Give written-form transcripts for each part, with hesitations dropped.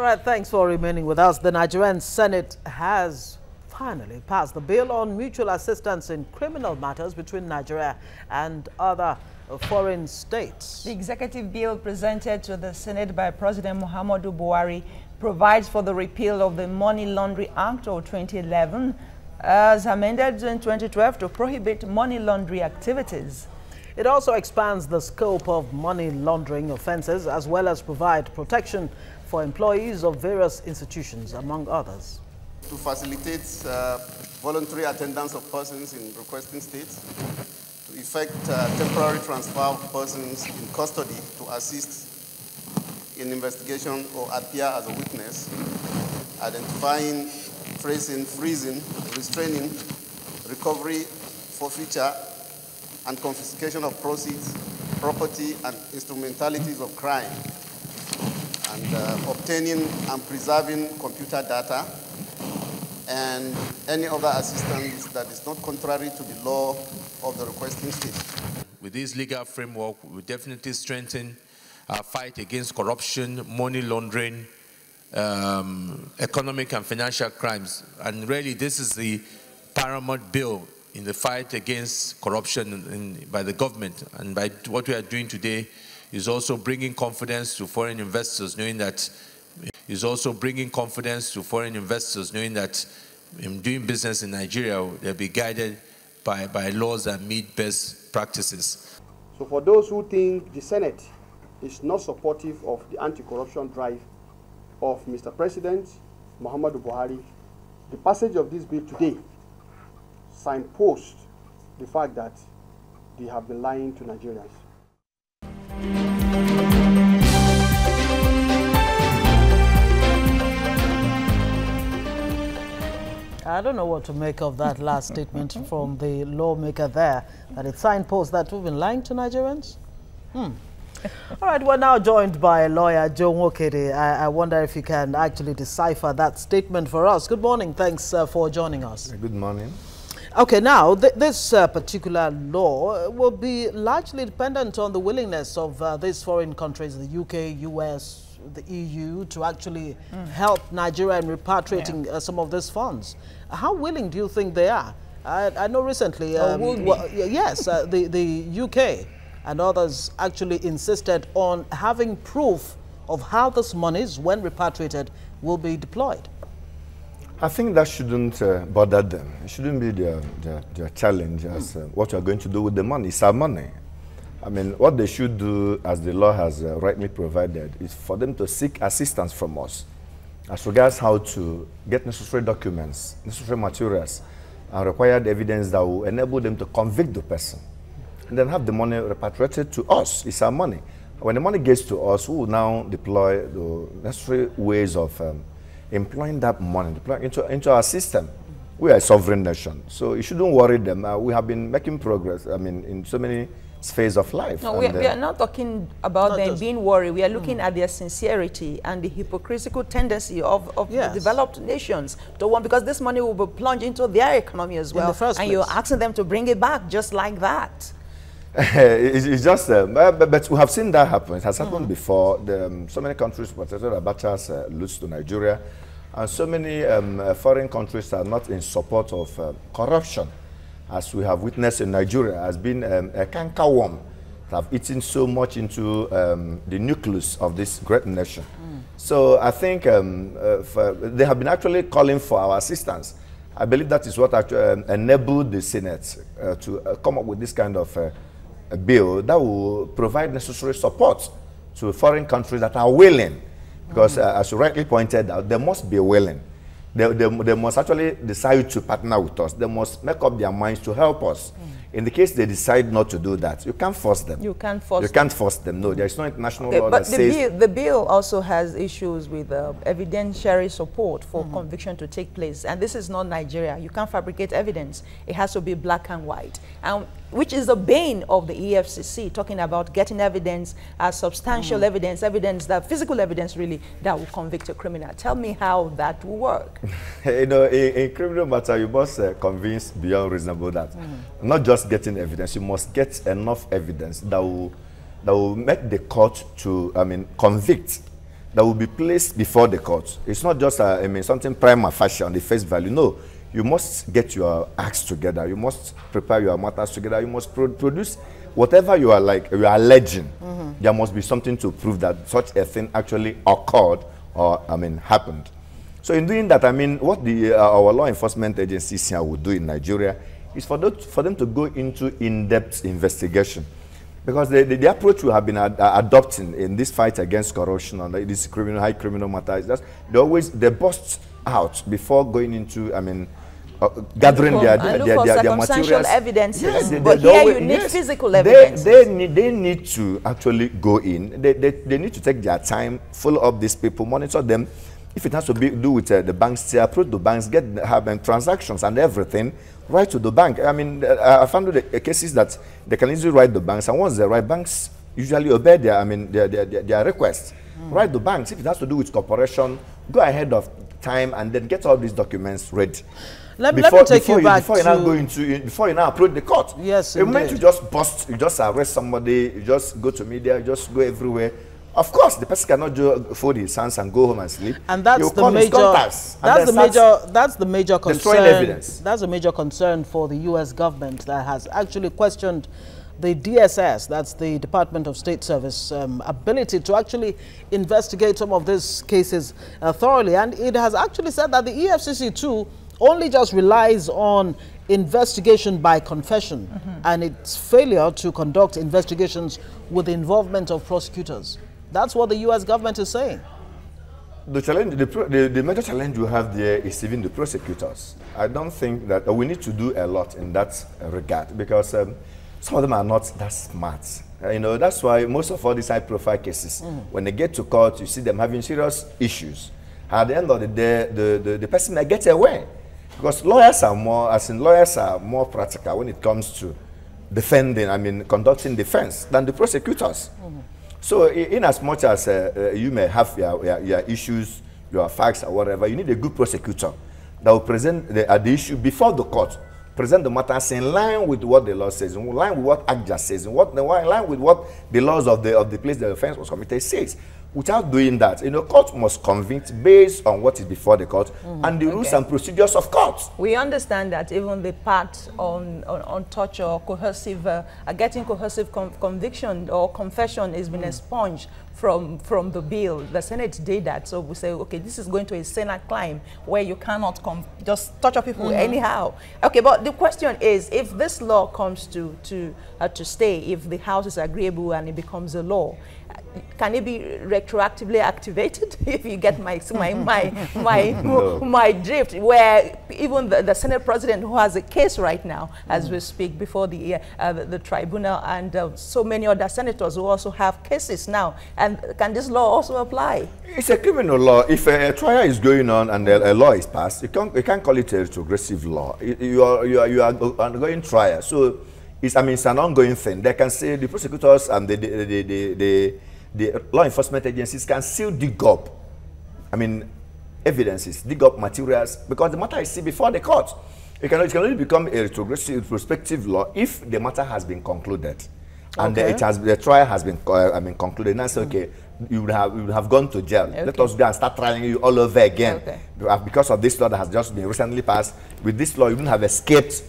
right, thanks for remaining with us. The Nigerian Senate has finally passed the bill on mutual assistance in criminal matters between Nigeria and other foreign states. The executive bill presented to the Senate by President Muhammadu Buhari provides for the repeal of the Money Laundering Act of 2011 as amended in 2012 to prohibit money laundering activities. It also expands the scope of money laundering offenses as well as provide protection for employees of various institutions, among others. To facilitate voluntary attendance of persons in requesting states, to effect temporary transfer of persons in custody to assist in investigation or appear as a witness, identifying, tracing, freezing, restraining, recovery, forfeiture, and confiscation of proceeds, property, and instrumentalities of crime, and obtaining and preserving computer data, and any other assistance that is not contrary to the law of the requesting state. With this legal framework, we will definitely strengthen our fight against corruption, money laundering, economic and financial crimes. And really, this is the paramount bill in the fight against corruption by the government. And by what we are doing today is also bringing confidence to foreign investors, knowing that in doing business in Nigeria, they'll be guided by laws that meet best practices. So for those who think the Senate is not supportive of the anti-corruption drive of Mr. President Muhammadu Buhari, the passage of this bill today signposts the fact that they have been lying to Nigerians. I don't know what to make of that last statement from the lawmaker there, that it signposts that we've been lying to Nigerians. All right, we're now joined by lawyer Joe Nwokedi. I wonder if you can actually decipher that statement for us. Good morning. Thanks for joining us. Good morning. Okay, now, this particular law will be largely dependent on the willingness of these foreign countries, the UK, US, the EU, to actually help Nigeria in repatriating some of these funds. How willing do you think they are? I know recently, the UK and others actually insisted on having proof of how this monies, when repatriated, will be deployed. I think that shouldn't bother them. It shouldn't be their challenge as what we are going to do with the money. It's our money. I mean, what they should do, as the law has rightly provided, is for them to seek assistance from us as regards how to get necessary documents, necessary materials, and required evidence that will enable them to convict the person. And then have the money repatriated to us. It's our money. When the money gets to us, we will now deploy the necessary ways of employing that money into our system. We are a sovereign nation, so you shouldn't worry them. We have been making progress, I mean, in so many spheres of life. No, we are not talking about them being worried. We are looking at their sincerity and the hypocritical tendency of the developed nations to want, because this money will be plunged into their economy as well. And you're asking them to bring it back just like that. It's just, but we have seen that happen. It has happened before. So many countries, particularly Abacha's lose to Nigeria, and so many foreign countries are not in support of corruption, as we have witnessed in Nigeria, has been a cankerworm that have eaten so much into the nucleus of this great nation. So I think they have been actually calling for our assistance. I believe that is what actually enabled the Senate to come up with this kind of a bill that will provide necessary support to foreign countries that are willing, because as you rightly pointed out, they must be willing. They must actually decide to partner with us. They must make up their minds to help us. In the case they decide not to do that, you can't force them. You can't force them. You can't force them. No, there is no international law that says... But the bill also has issues with evidentiary support for conviction to take place. And this is not Nigeria. You can't fabricate evidence. It has to be black and white. And which is the bane of the EFCC, talking about getting evidence, substantial evidence, that physical evidence really, that will convict a criminal. Tell me how that will work. You know, in criminal matter, you must convince beyond reasonable doubt. Not just getting evidence, you must get enough evidence that will make the court to, convict. that will be placed before the court. It's not just I mean, something prima facie on the face value. No, you must get your acts together. You must prepare your matters together. You must produce whatever you are alleging. There must be something to prove that such a thing actually occurred or happened. So in doing that, I mean, what our law enforcement agencies here would do in Nigeria is for them to go into in-depth investigation. Because the approach we have been adopting in this fight against corruption and this high criminal matter is that they bust out before going into, gathering their materials. Evidence. Yes, but here you need physical evidence. They need to actually go in. They need to take their time, follow up these people, monitor them. If it has to do with the banks, they approach the banks, have transactions and everything, right to the bank. I mean, I found the cases that they can easily write the banks, and once they write, banks usually obey their requests. Write the banks. If it has to do with corporation, go ahead of time and then get all these documents ready. Let me take you back before you now approach the court. Yes, the moment you just bust, you just arrest somebody, you just go to media, you just go everywhere. Of course, the person cannot fold his hands and go home and sleep. And that's the major concern. Evidence. That's a major concern for the U.S. government that has actually questioned the DSS, that's the Department of State Service, ability to actually investigate some of these cases thoroughly. And it has actually said that the EFCC too only just relies on investigation by confession and its failure to conduct investigations with the involvement of prosecutors. That's what the U.S. government is saying. The challenge, the major challenge we have there is even the prosecutors. I don't think that we need to do a lot in that regard because some of them are not that smart. That's why most of all these high-profile cases, when they get to court, you see them having serious issues. At the end of the day, the person may get away because lawyers are more practical when it comes to defending, conducting defense than the prosecutors. So in as much as you may have your issues, your facts or whatever, you need a good prosecutor that will present the issue before the court, present the matters in line with what the law says, in line with what ACJA says, in line with what the laws of the place the offense was committed says. Without doing that, court must convict based on what is before the court and the rules and procedures of court. We understand that even the part on torture or coercive, getting coercive conviction or confession has been expunged from the bill. The Senate did that, so we say, okay, this is going to a Senate climb where you cannot just torture people anyhow. Okay, but the question is, if this law comes to stay, if the House is agreeable and it becomes a law, can it be retroactively activated? If you get my drift, where even the Senate President, who has a case right now as we speak before the tribunal, and so many other senators who also have cases now, and can this law also apply? It's a criminal law. If a trial is going on and a law is passed, you can't call it a retrogressive law. You are undergoing trial, so it's an ongoing thing. They can say the prosecutors and the law enforcement agencies can still dig up, evidences, dig up materials, because the matter is still before the court. It can only become a retrospective law if the matter has been concluded, and the trial has been concluded. And that's okay. You would have gone to jail. Okay. Let us go and start trying you all over again. Okay. Because of this law that has just been recently passed. With this law, you wouldn't have escaped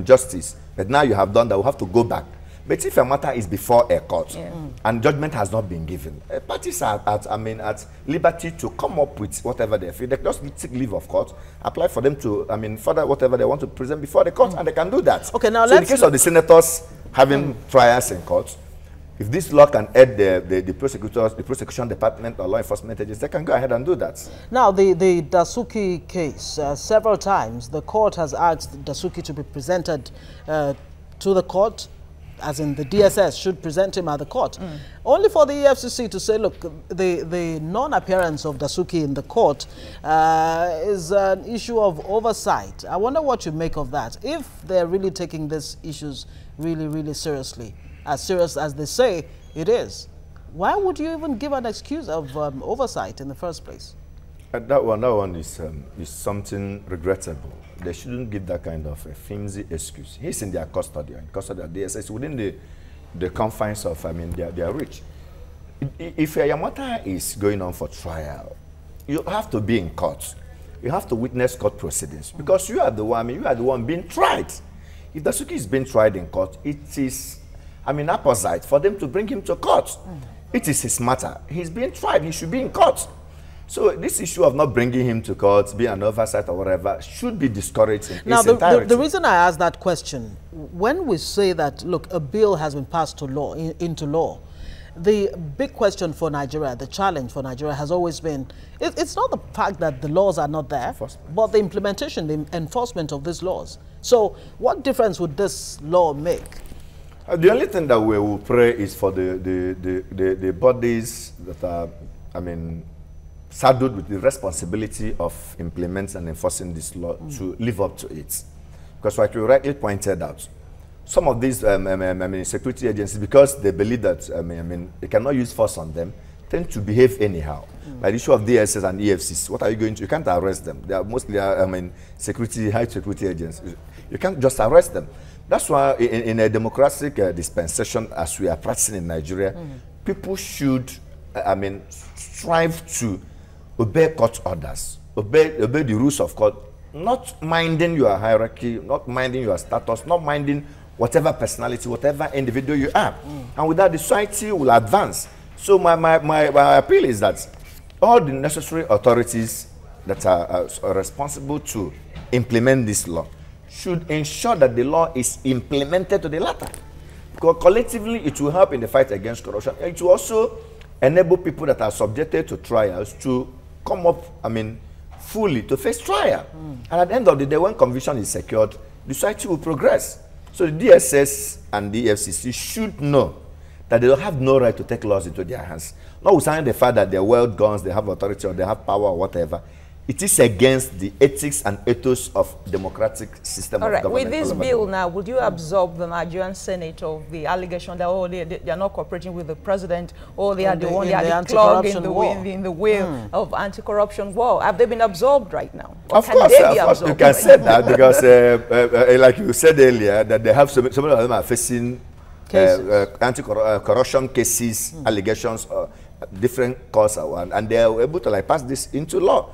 justice. But now you have done that. We have to go back. But if a matter is before a court and judgment has not been given, parties are at liberty to come up with whatever they feel. They just take leave of court, apply for them to, further whatever they want to present before the court, and they can do that. Okay, now so in the case of the senators having trials in court, if this law can aid the prosecutors, the prosecution department or law enforcement agents, they can go ahead and do that. Now, the Dasuki case, several times the court has asked Dasuki to be presented to the court, as in the DSS should present him at the court, only for the EFCC to say, look, the non-appearance of Dasuki in the court is an issue of oversight. I wonder what you make of that. If they're really taking these issues really, really seriously, as serious as they say it is, why would you even give an excuse of oversight in the first place? That one is something regrettable. They shouldn't give that kind of a flimsy excuse. He's in their custody, of DSS, within the confines of their reach. If your matter is going on for trial, you have to be in court. You have to witness court proceedings because you are the one. I mean, you are the one being tried. If Dasuki is being tried in court, it is, I mean, apposite for them to bring him to court. It is his matter. He's being tried. He should be in court. So this issue of not bringing him to court, being an oversight or whatever, should be discouraged in its entirety. The reason I ask that question, when we say that, look, a bill has been passed to law, into law, the big question for Nigeria, the challenge for Nigeria has always been, it's not the fact that the laws are not there, but the implementation, the enforcement of these laws. So what difference would this law make? The only thing that we will pray is for the bodies that are, I mean, saddled with the responsibility of implementing and enforcing this law to live up to it. Because like you rightly pointed out, some of these security agencies, because they believe that they cannot use force on them, tend to behave anyhow. Like the issue of DSS and EFCs, what are you going to? You can't arrest them. They are mostly high security agents. You can't just arrest them. That's why in a democratic dispensation, as we are practicing in Nigeria, people should, strive to obey court orders, obey the rules of court, not minding your hierarchy, not minding your status, not minding whatever personality, whatever individual you are. And with that, the society will advance. So my appeal is that all the necessary authorities that are responsible to implement this law should ensure that the law is implemented to the latter. Because collectively, it will help in the fight against corruption. It will also enable people that are subjected to trials to come up, fully to face trial. And at the end of the day, when conviction is secured, the society will progress. So the DSS and the FCC should know that they don't have no right to take laws into their hands. Notwithstanding the fact that they're wield guns, they have authority, or they have power, or whatever. It is against the ethics and ethos of democratic system of government. All right, with this bill now, would you absolve the Nigerian Senate of the allegation that they are not cooperating with the president, or they are the one, they are the clog in the wheel of anti-corruption war? Have they been absolved right now? Of course, you can say that because, like you said earlier, that they have some of them are facing anti-corruption cases, allegations, different causes, and they are able to pass this into law.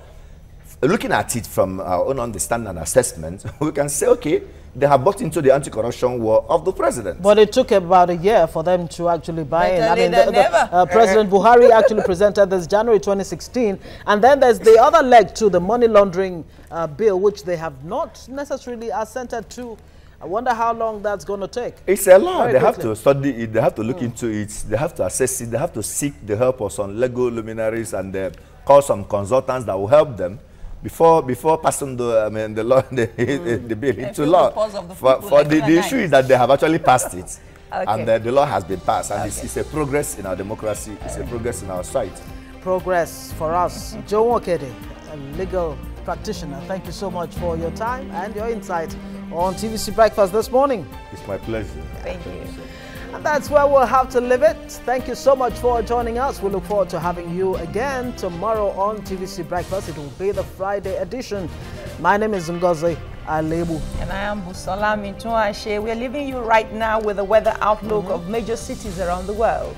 Looking at it from our own understanding and assessment, we can say, okay, they have bought into the anti-corruption war of the president. But it took about a year for them to actually buy in. I mean, President Buhari actually presented this January 2016. And then there's the other leg to the money laundering bill, which they have not necessarily assented to. I wonder how long that's going to take. It's a law. They have to study it. They have to look into it. They have to assess it. They have to seek the help of some legal luminaries and call some consultants that will help them before passing the law, the bill into law. For the issue is that they have actually passed it, and the law has been passed, and it's a progress in our democracy. It's a progress in our society. Progress for us. Joe Nwokedi, a legal practitioner, thank you so much for your time and your insight on TVC Breakfast this morning. It's my pleasure. Thank you. And that's where we'll have to leave it. Thank you so much for joining us. We look forward to having you again tomorrow on TVC Breakfast. It will be the Friday edition. My name is Ngozi Alebu. And I am Busola Mintuashe. We are leaving you right now with the weather outlook of major cities around the world.